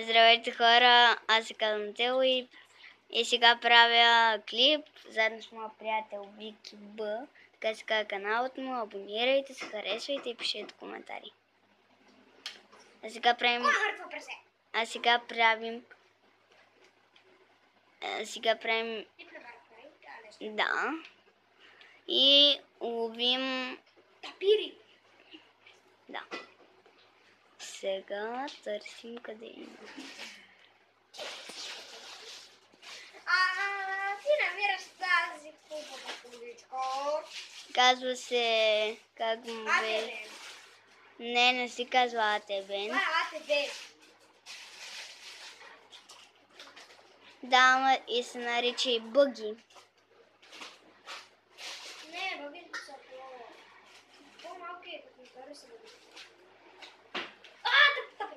Здравейте хора, аз се казвам Тео и сега правя клип заедно с моя приятел Вики Б. Така се казва каналът му, абонирайте се, харесвайте и пишете коментари. А сега правим... Да. И ловим... Тапири. Да. Сега търсим къде има. Ти намираш тази хубава количка. Казва се... Как му бе? АТБ. Не си казва АТБ. Това е АТБ. Да, ама и се нарича и Бъги. Не, бъгите са по-малки е, като ми хареса бъги. Тъпи!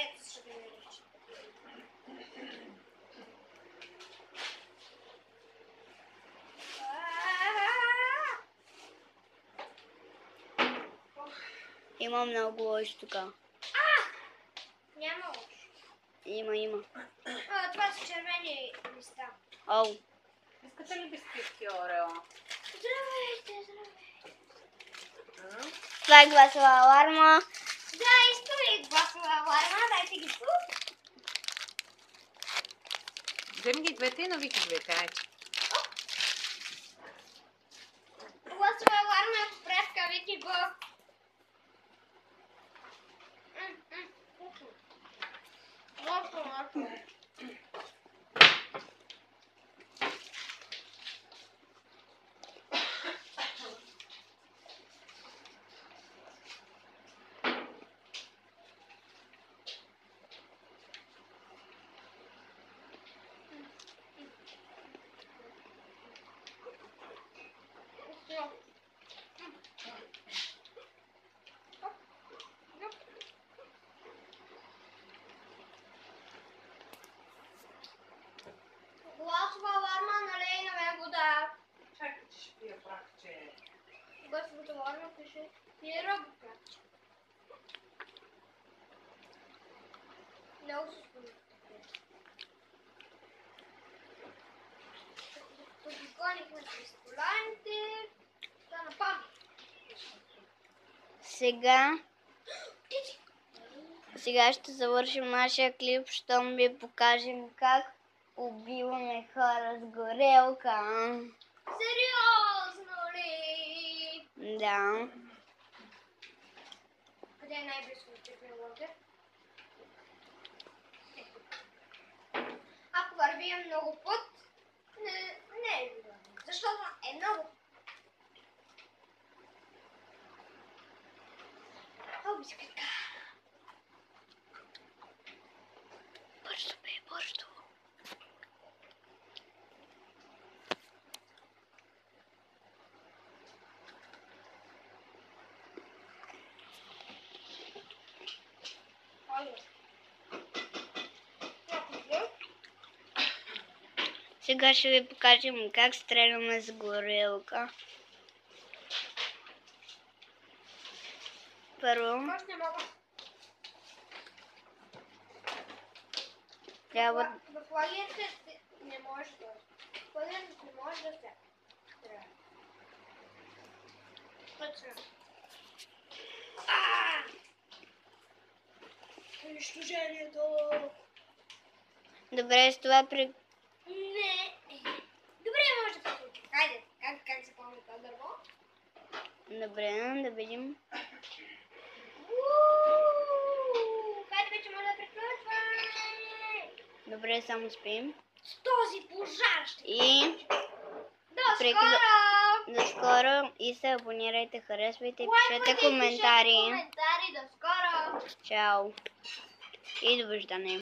Ето защо ми нарича. Има много лошо тук. Няма лошо. Има. Това са червени листа. Оу. Искате ли бисквитки Орео? Здравейте. Това е гласова аларма. Да, искам и гласова аларма, дайте ги тук. Вземи ги двете и навики двете, айде. Гласова аларма е поправка, Вики Б. Малко. Гласова аларма, налей на мен вода. Чакай, че ще пия прахче. Гласовата аларма пише и робота. Много се спомня. Подгонихме с коланите. Да нападне. Сега ще завършим нашия клип, щом ви покажем как убиваме хора с горелка. Сериозно ли? Да. Къде е най-близко до технология? Ако вървим много път, не е виновно. Защото е много. О, бисквитка. Бързо. Сега ще ви покажем как стреляме с горелка. Първо Аз не мога. трябва... В лагерите не може да. В лагерите не може да се стреля. Точно. Унищожението. Добре, с това Не. Добре, може да се случи. Хайде, как се помни това дърво? Добре, да видим. Хайде вече може да приключваме. Добре, само спим. С този пожар ще... И До скоро! до скоро и се абонирайте, харесвайте и пишете коментари. До скоро! Чао! И довиждане!